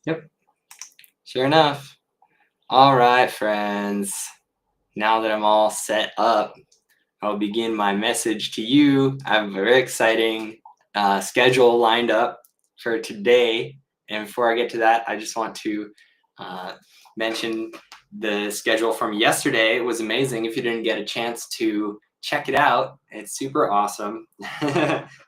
Yep, sure enough. All right, friends. Now that I'm all set up, I'll begin my message to you. I have a very exciting schedule lined up for today. And before I get to that, I just want to uh, mention the schedule from yesterday. It was amazing. If you didn't get a chance to check it out, it's super awesome.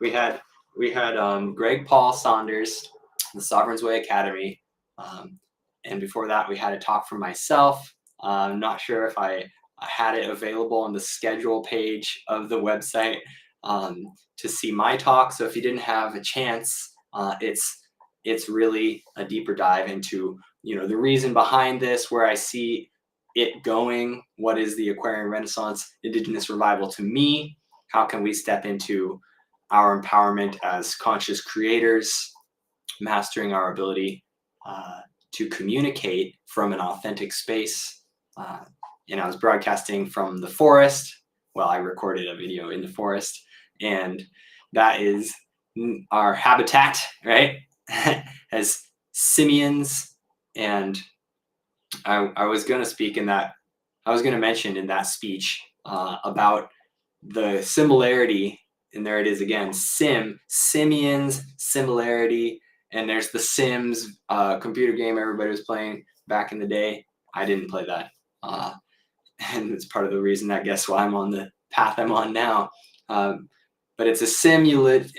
we had Greg Paul Saunders, the Sovereign's Way Academy. Um, and before that, we had a talk from myself. I'm not sure if I had it available on the schedule page of the website to see my talk. So if you didn't have a chance, it's really a deeper dive into the reason behind this, where I see it going. What is the Aquarian Renaissance Indigenous revival to me? How can we step into our empowerment as conscious creators, mastering our ability to communicate from an authentic space? And I was broadcasting from the forest. Well, I recorded a video in the forest, and that is our habitat, right? As simians. And I was going to speak in that, I was going to mention in that speech about the similarity, and there it is again, simians, similarity. And there's the Sims computer game everybody was playing back in the day. I didn't play that. And it's part of the reason, I guess, why I'm on the path I'm on now. But it's a simulated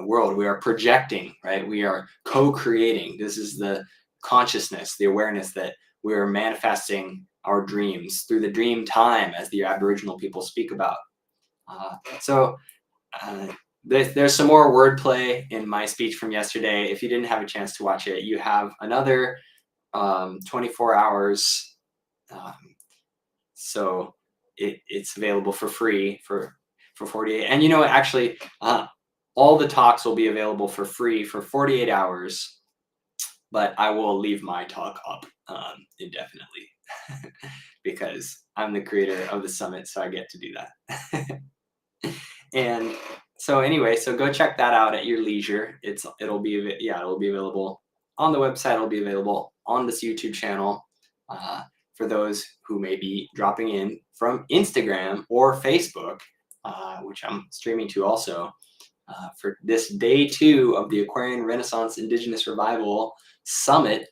world. We are projecting, right? We are co-creating. This is the consciousness, the awareness that we are manifesting our dreams through the dream time, as the Aboriginal people speak about. There's some more wordplay in my speech from yesterday. If you didn't have a chance to watch it, you have another 24 hours. So it's available for free for 48. And actually, all the talks will be available for free for 48 hours, but I will leave my talk up indefinitely because I'm the creator of the summit, so I get to do that. And so anyway, so go check that out at your leisure. It'll be available on the website. It'll be available on this YouTube channel for those who may be dropping in from Instagram or Facebook, which I'm streaming to also. For this day 2 of the Aquarian Renaissance Indigenous Revival Summit,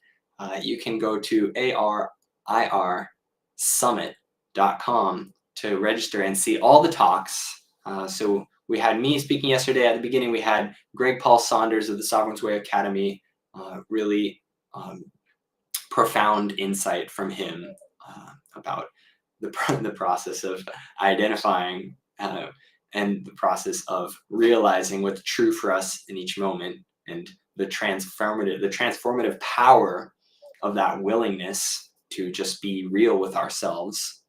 you can go to arirsummit.com to register and see all the talks. So we had me speaking yesterday at the beginning. We had Greg Paul Saunders of the Sovereign's Way Academy, really profound insight from him about the process of identifying and the process of realizing what's true for us in each moment, and the transformative power of that willingness to just be real with ourselves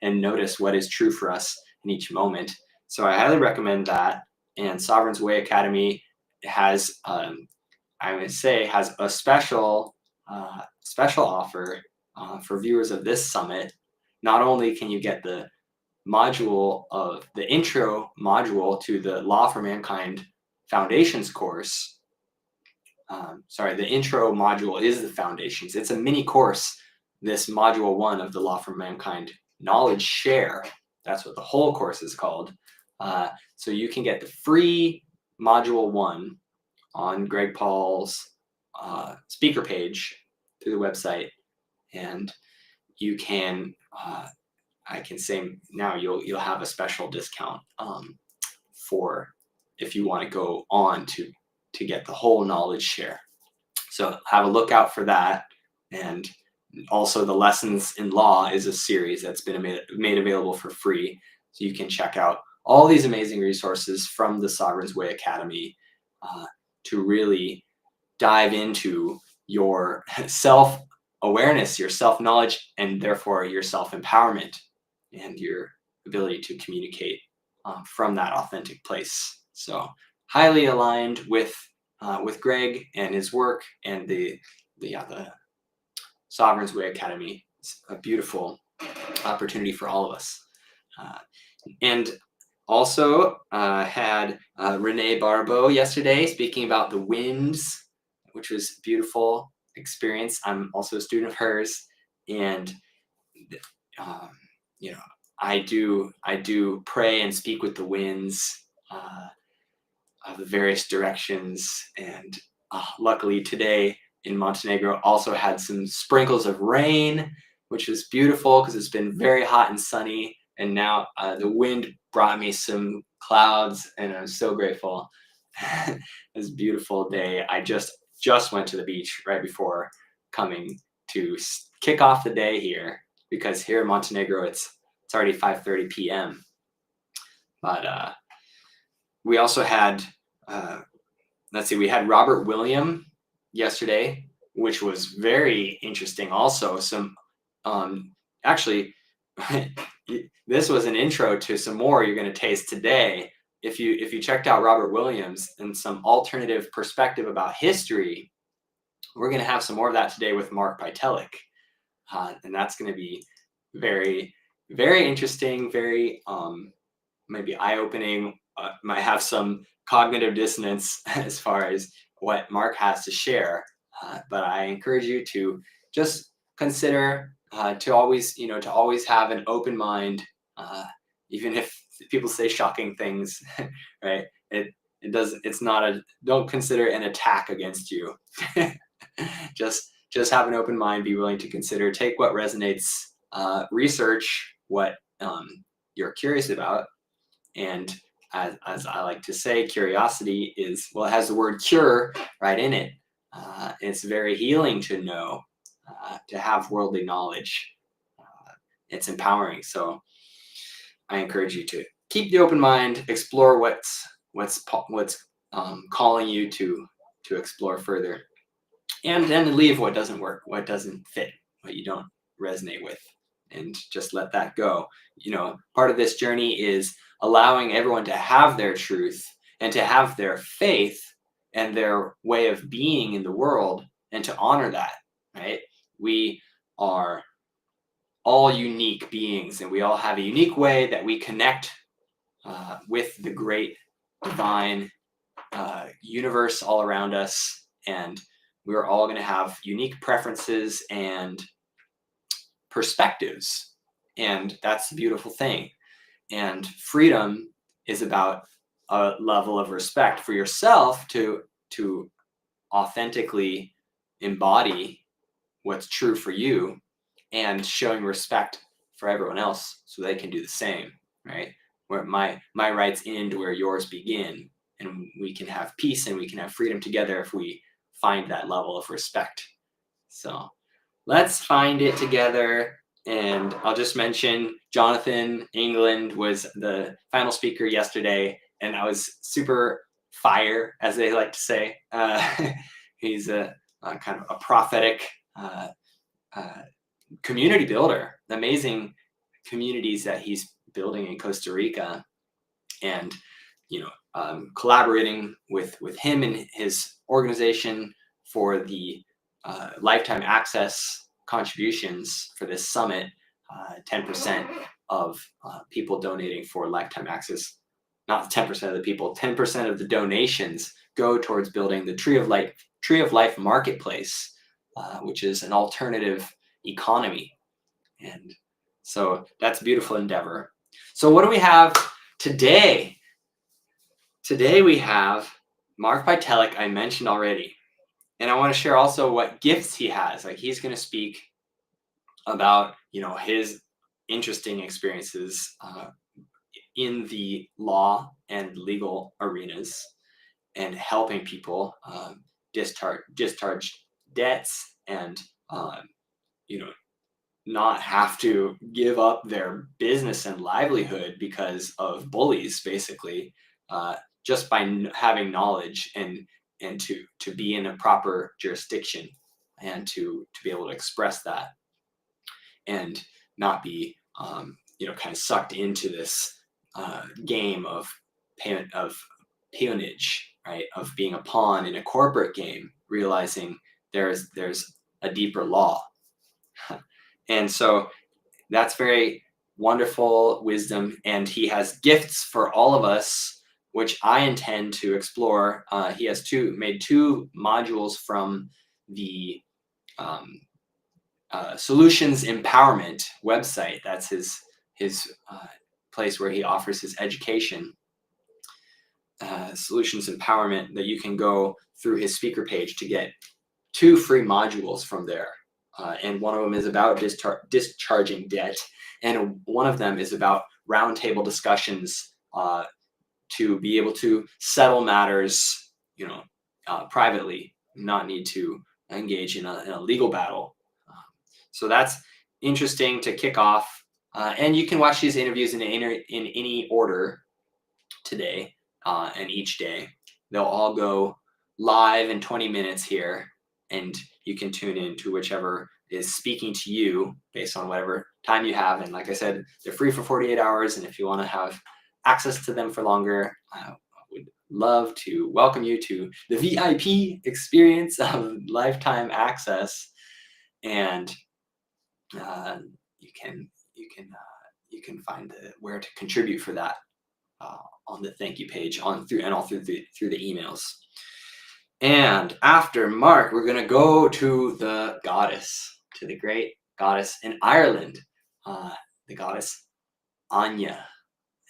and notice what is true for us in each moment. So I highly recommend that. And Sovereign's Way Academy has, I would say, has a special offer for viewers of this summit. Not only can you get the intro module to the Law for Mankind Foundations course. The intro module is the foundations. It's a mini course, this module 1 of the Law for Mankind Knowledge Share. That's what the whole course is called. So you can get the free module 1 on Greg Paul's speaker page through the website, and you can I can say now you'll have a special discount for if you want to go on to get the whole knowledge share. So have a look out for that. And also the Lessons in Law is a series that's been made available for free. So you can check out all these amazing resources from the Sovereign's Way Academy to really dive into your self-awareness, your self-knowledge, and therefore your self-empowerment and your ability to communicate from that authentic place. So highly aligned with Greg and his work, and the Sovereign's Way Academy. It's a beautiful opportunity for all of us. And also had Renee Barbeau yesterday speaking about the winds which was beautiful experience. I'm also a student of hers, and um, you know, I do pray and speak with the winds of the various directions, and luckily today in Montenegro also had some sprinkles of rain, which was beautiful because it's been very hot and sunny, and now the wind brought me some clouds, and I'm so grateful. It was a beautiful day. I just went to the beach right before coming to kick off the day here, because here in Montenegro it's already 5:30 p.m. But we also had let's see, we had Robert William yesterday, which was very interesting. Also, some actually, this was an intro to some more you're going to taste today. If you checked out Robert Williams and some alternative perspective about history, we're going to have some more of that today with Mark Pytelik, and that's going to be very, very interesting, very maybe eye-opening. Might have some cognitive dissonance as far as what Mark has to share, but I encourage you to just consider to always have an open mind, even if people say shocking things, right? It's not a, don't consider an attack against you. just have an open mind, be willing to consider, take what resonates, research what you're curious about. And as I like to say, curiosity is, well, it has the word cure right in it. It's very healing to know, to have worldly knowledge. It's empowering. So I encourage you to keep the open mind, explore what's calling you to explore further, and then leave what doesn't work, what doesn't fit, what you don't resonate with, and just let that go. Part of this journey is allowing everyone to have their truth and to have their faith and their way of being in the world, and to honor that, right? We are all unique beings, and we all have a unique way that we connect with the great divine universe all around us, and we're all going to have unique preferences and perspectives, and that's the beautiful thing. And freedom is about a level of respect for yourself to authentically embody what's true for you, and showing respect for everyone else so they can do the same, right? Where my rights end where yours begin, and we can have peace and we can have freedom together if we find that level of respect. So let's find it together. And I'll just mention Jonathan England was the final speaker yesterday, and I was super fire, as they like to say. He's a kind of a prophetic community builder, amazing communities that he's building in Costa Rica, and collaborating with him and his organization for the lifetime access contributions for this summit. 10% of people donating for lifetime access, not 10% of the people, 10% of the donations go towards building the Tree of Life marketplace, which is an alternative economy. And so that's a beautiful endeavor. So what do we have today? Today we have Mark Pytelik, I mentioned already. And I want to share also what gifts he has. Like, he's going to speak about, his interesting experiences in the law and legal arenas, and helping people discharge debts, and not have to give up their business and livelihood because of bullies, basically, just by having knowledge, and to be in a proper jurisdiction, and to be able to express that, and not be kind of sucked into this game of peonage, right? Of being a pawn in a corporate game, realizing there's a deeper law. And so that's very wonderful wisdom, and he has gifts for all of us which I intend to explore. He has made two modules from the Solutions Empowerment website. That's his place where he offers his education. Solutions Empowerment, that you can go through his speaker page to get 2 free modules from there. And one of them is about discharging debt, and one of them is about roundtable discussions to be able to settle matters, privately, not need to engage in a legal battle. So that's interesting to kick off. And you can watch these interviews in any order today and each day. They'll all go live in 20 minutes here, and you can tune in to whichever is speaking to you based on whatever time you have. And like I said, they're free for 48 hours. And if you want to have access to them for longer, I would love to welcome you to the VIP experience of lifetime access. And you can find where to contribute for that on the thank you page through the emails. And after Mark, we're going to go to the goddess, to the great goddess in Ireland, the goddess Anya.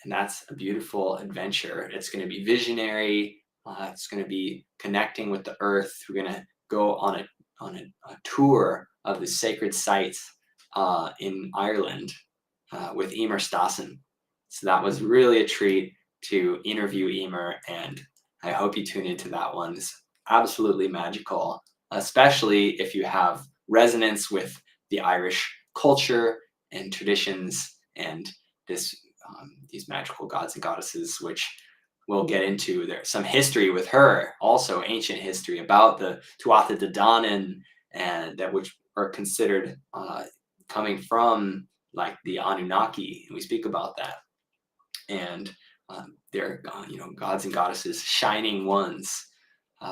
And that's a beautiful adventure. It's going to be visionary. It's going to be connecting with the earth. We're going to go on a tour of the sacred sites in Ireland with Emer Stassen. So that was really a treat to interview Emer, and I hope you tune into that one. It's absolutely magical, especially if you have resonance with the Irish culture and traditions and these magical gods and goddesses, which we'll get into. There's some history with her, also ancient history about the Tuatha De Danann, and that which are considered coming from like the Anunnaki, and we speak about that. And they're gods and goddesses, shining ones.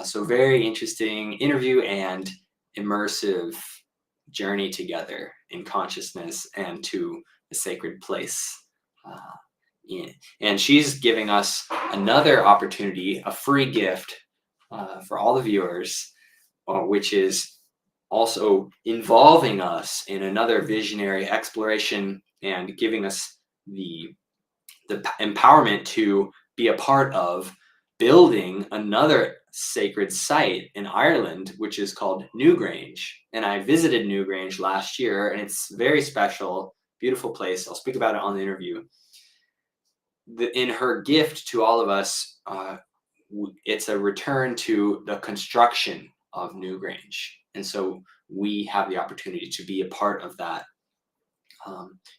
So very interesting interview and immersive journey together in consciousness and to a sacred place. And she's giving us another opportunity, a free gift for all the viewers, which is also involving us in another visionary exploration and giving us the empowerment to be a part of building another sacred site in Ireland, which is called Newgrange. And I visited Newgrange last year, and it's very special, beautiful place. I'll speak about it on the interview. In her gift to all of us, it's a return to the construction of Newgrange. And so we have the opportunity to be a part of that,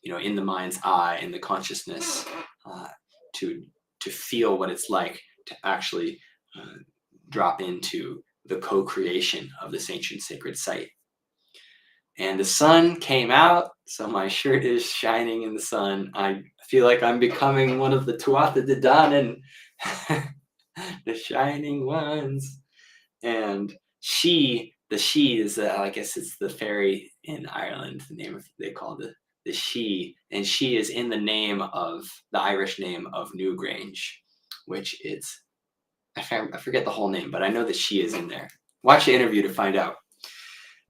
in the mind's eye, in the consciousness, to feel what it's like to actually drop into the co-creation of this ancient sacred site. And the sun came out, so my shirt is shining in the sun. I feel like I'm becoming one of the Tuatha De Danann, the shining ones. And the she is, I guess it's the fairy in Ireland, they call the she, and she is in the name of the Irish name of Newgrange, which is, I forget the whole name, but I know that she is in there. Watch the interview to find out.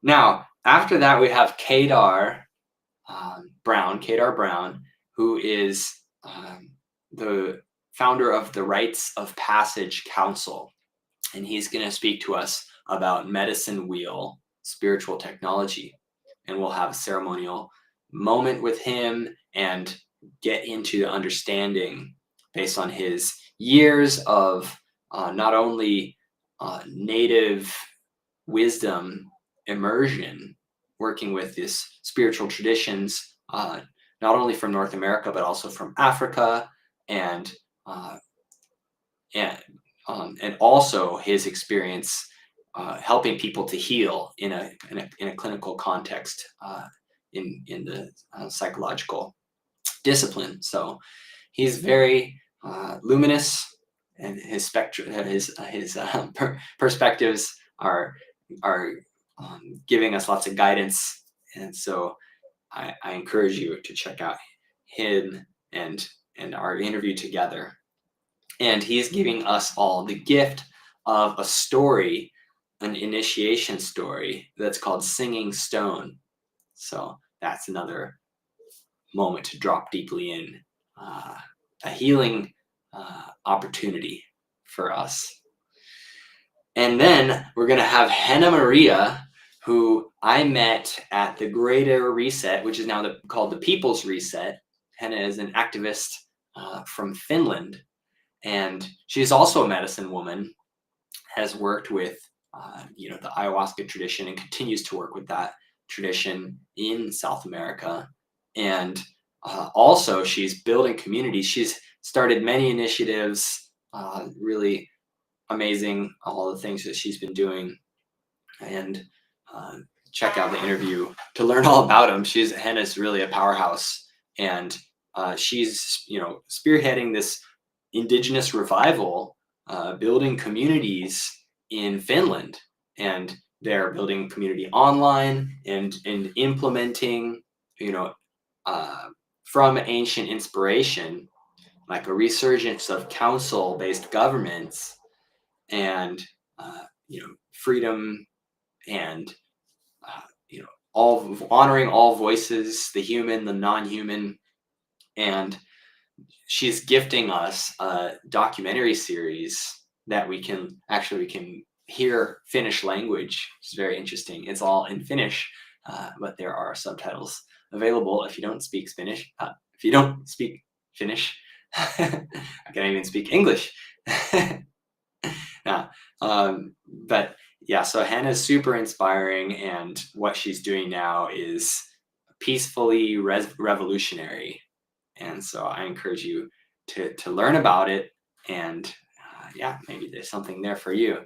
Now, after that, we have Kedar Brown, who is the founder of the Rites of Passage Council. And he's going to speak to us about medicine wheel spiritual technology. And we'll have a ceremonial moment with him and get into the understanding based on his years of not only native wisdom immersion, working with these spiritual traditions, not only from North America, but also from Africa, and also his experience helping people to heal in a clinical context in the psychological discipline. So he's very luminous, and his spectrum, his perspectives are giving us lots of guidance. And so I encourage you to check out him and our interview together. And he's giving us all the gift of a story, an initiation story that's called Singing Stone. So that's another moment to drop deeply in, a healing opportunity for us. And then we're going to have Henna Maria, who I met at the Greater Reset, which is now called the People's Reset. Henna is an activist from Finland, and she's also a medicine woman, has worked with the ayahuasca tradition and continues to work with that tradition in South America. And also she's building communities. She's started many initiatives, really amazing, all the things that she's been doing. And uh, check out the interview to learn all about him. Henna's really a powerhouse, and she's spearheading this Indigenous revival, building communities in Finland, and they're building community online and implementing, from ancient inspiration, like a resurgence of council-based governments and freedom and all honoring all voices, the human, the non-human. And she's gifting us a documentary series that we can hear Finnish language. It's very interesting. It's all in Finnish, but there are subtitles available if you don't speak Finnish. If you don't speak Finnish, I can't even speak English. Yeah, but yeah, so Hannah's super inspiring, and what she's doing now is peacefully revolutionary. And so I encourage you to learn about it, and yeah, maybe there's something there for you.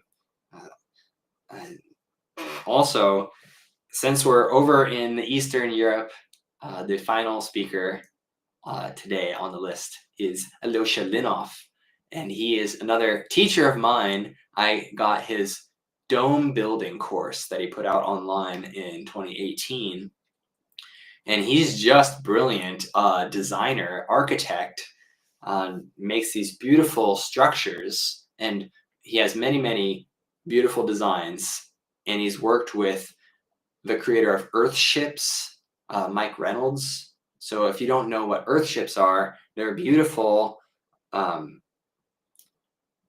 Also, since we're over in Eastern Europe, the final speaker today on the list is Alyosha Linov, and he is another teacher of mine. I got his dome building course that he put out online in 2018, and he's just brilliant, designer, architect, makes these beautiful structures, and he has many beautiful designs, and he's worked with the creator of Earthships, Mike Reynolds. So if you don't know what Earthships are, they're beautiful,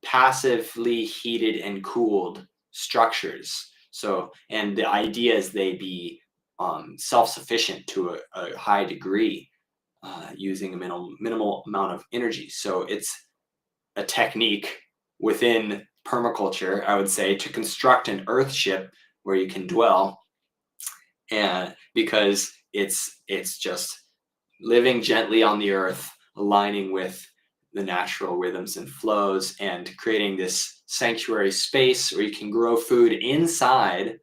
passively heated and cooled structures. So, and the idea is they be self-sufficient to a high degree, using a minimal amount of energy. So it's a technique within permaculture, I would say, to construct an earthship where you can dwell, and because it's just living gently on the earth, aligning with the natural rhythms and flows, and creating this sanctuary space where you can grow food inside.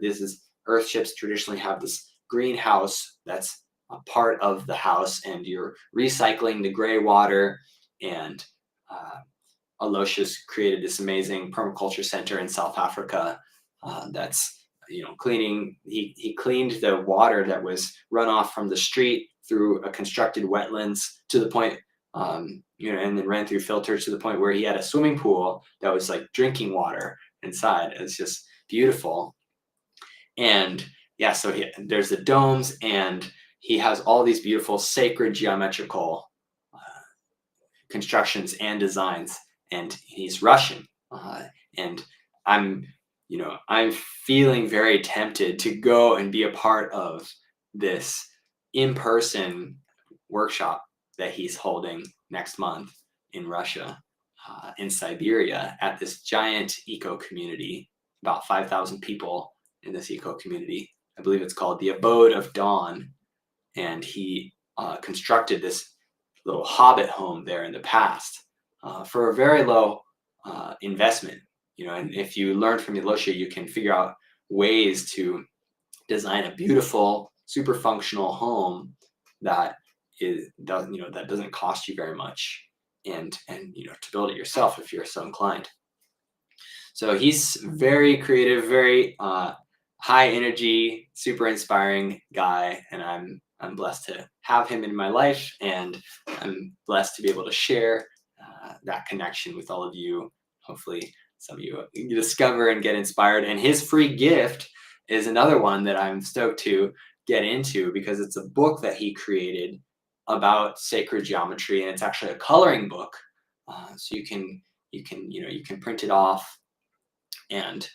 This is earthships traditionally have this greenhouse that's a part of the house, and you're recycling the gray water. And Aloysius created this amazing permaculture center in South Africa, that's cleaning. He cleaned the water that was runoff from the street through a constructed wetlands to the point, and then ran through filters to the point where he had a swimming pool that was like drinking water inside. It's just beautiful. And yeah, so there's the domes, and he has all these beautiful sacred geometrical constructions and designs, and he's Russian, and I'm I'm feeling very tempted to go and be a part of this in-person workshop that he's holding next month in Russia, in Siberia, at this giant eco community, about 5,000 people in this eco community. I believe it's called the Abode of Dawn, and he constructed this little hobbit home there in the past, for a very low investment. And if you learn from Yelosha, you can figure out ways to design a beautiful, super functional home that that doesn't cost you very much, and to build it yourself if you're so inclined. So he's very creative, very high energy, super inspiring guy, and I'm blessed to have him in my life, and I'm blessed to be able to share that connection with all of you. Hopefully some of you discover and get inspired. And his free gift is another one that I'm stoked to get into, because it's a book that he created about sacred geometry, and it's actually a coloring book. So you can print it off and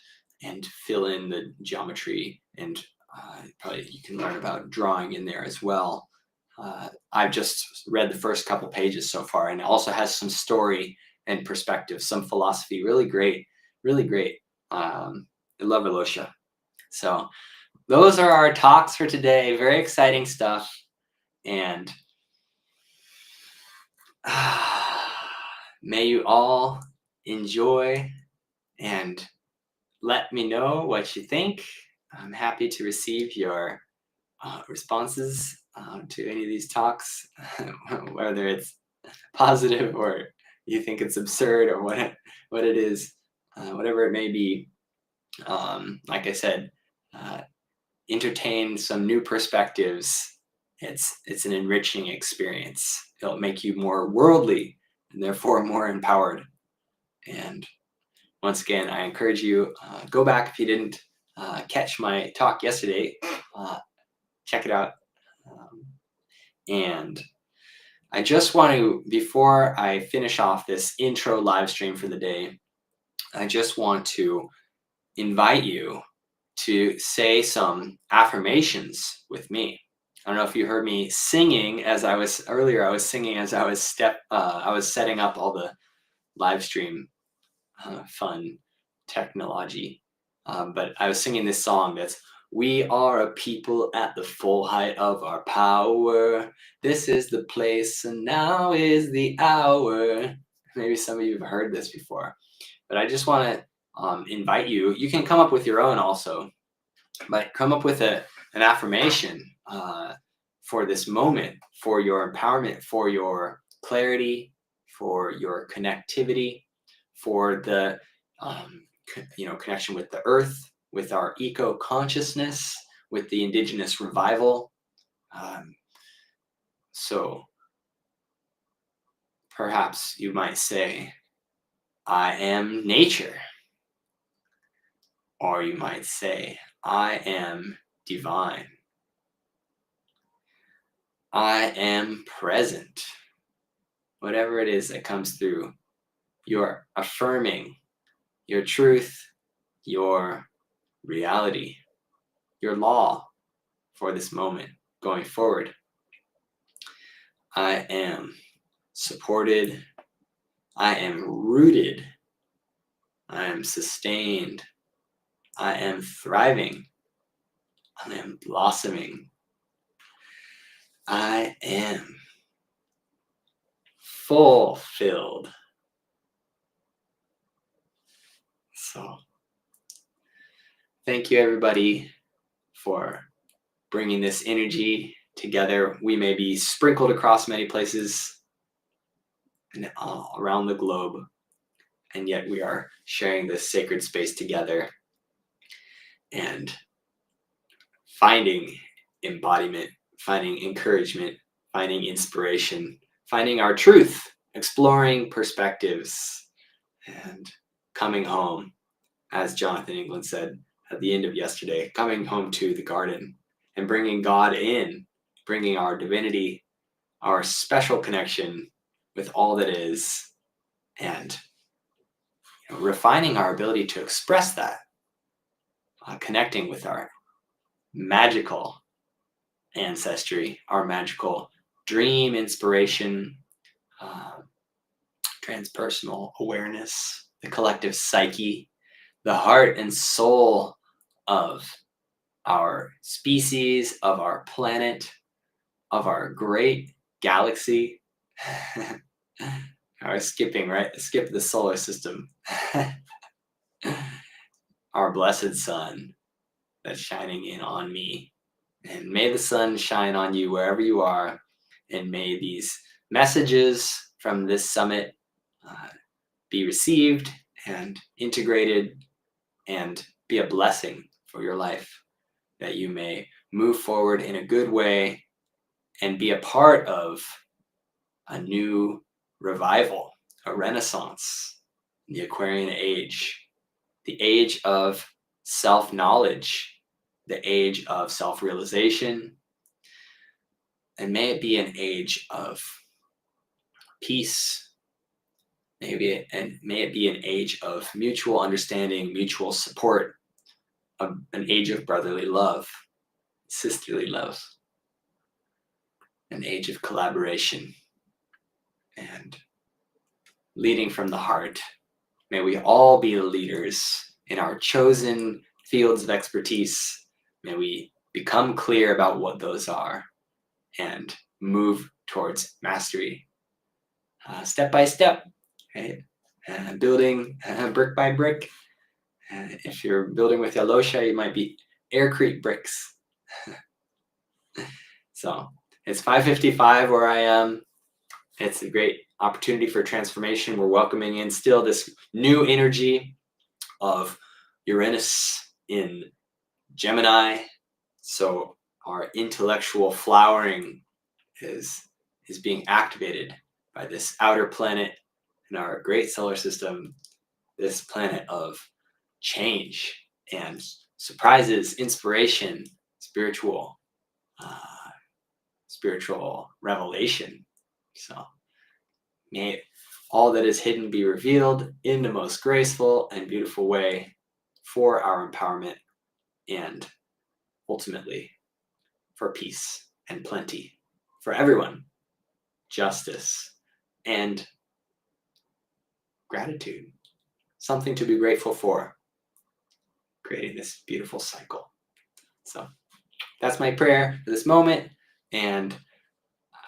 fill in the geometry, and probably you can learn about drawing in there as well. I've just read the first couple pages so far, and it also has some story and perspective, some philosophy. Really great, really great. I love Elosha. So those are our talks for today. Very exciting stuff. And may you all enjoy, and let me know what you think. I'm happy to receive your responses to any of these talks, whether it's positive or you think it's absurd, or what it is, whatever it may be. Like I said, entertain some new perspectives. It's an enriching experience. It'll make you more worldly and therefore more empowered. And once again, I encourage you, go back if you didn't catch my talk yesterday. Check it out. And I just want to, before I finish off this intro live stream for the day, I just want to invite you to say some affirmations with me. I don't know if you heard me singing as I was earlier. I was singing as I was setting up all the live stream fun technology. But I was singing this song that's, "We are a people at the full height of our power. This is the place and now is the hour." Maybe some of you have heard this before, but I just want to invite you. You can come up with your own also, but come up with an affirmation for this moment, for your empowerment, for your clarity, for your connectivity, for the connection with the earth, with our eco consciousness, with the Indigenous revival. So perhaps you might say, "I am nature," or you might say, "I am divine. I am present." Whatever it is that comes through, you're affirming your truth, your reality, your law for this moment going forward. I am supported. I am rooted. I am sustained. I am thriving. I am blossoming. I am fulfilled. So, thank you everybody for bringing this energy together. We may be sprinkled across many places and all around the globe, and yet we are sharing this sacred space together and finding embodiment, finding encouragement, finding inspiration, finding our truth, exploring perspectives, and coming home, as Jonathan England said at the end of yesterday, coming home to the garden and bringing God in, bringing our divinity, our special connection with all that is, and refining our ability to express that, connecting with our magical ancestry, our magical dream inspiration, transpersonal awareness, the collective psyche, the heart and soul of our species, of our planet, of our great galaxy. I was skipping, right? Skip the solar system. Our blessed sun that's shining in on me. And may the sun shine on you wherever you are. And may these messages from this summit be received and integrated and be a blessing for your life, that you may move forward in a good way and be a part of a new revival, a renaissance in the Aquarian age, the age of self-knowledge, the age of self-realization, and may it be an age of peace, may it be an age of mutual understanding, mutual support, an age of brotherly love, sisterly love, an age of collaboration, and leading from the heart. May we all be leaders in our chosen fields of expertise. May we become clear about what those are and move towards mastery, step by step, right? Building brick by brick. If you're building with Yalosha, you might be aircrete bricks. So it's 5:55 where I am. It's a great opportunity for transformation. We're welcoming in still this new energy of Uranus in Gemini. So our intellectual flowering is being activated by this outer planet in our great solar system, this planet of change and surprises, inspiration, spiritual revelation. So may all that is hidden be revealed in the most graceful and beautiful way for our empowerment and ultimately for peace and plenty for everyone, justice and gratitude, something to be grateful for, creating this beautiful cycle. So that's my prayer for this moment, and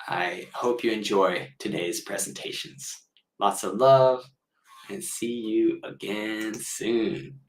I hope you enjoy today's presentations. Lots of love, and see you again soon.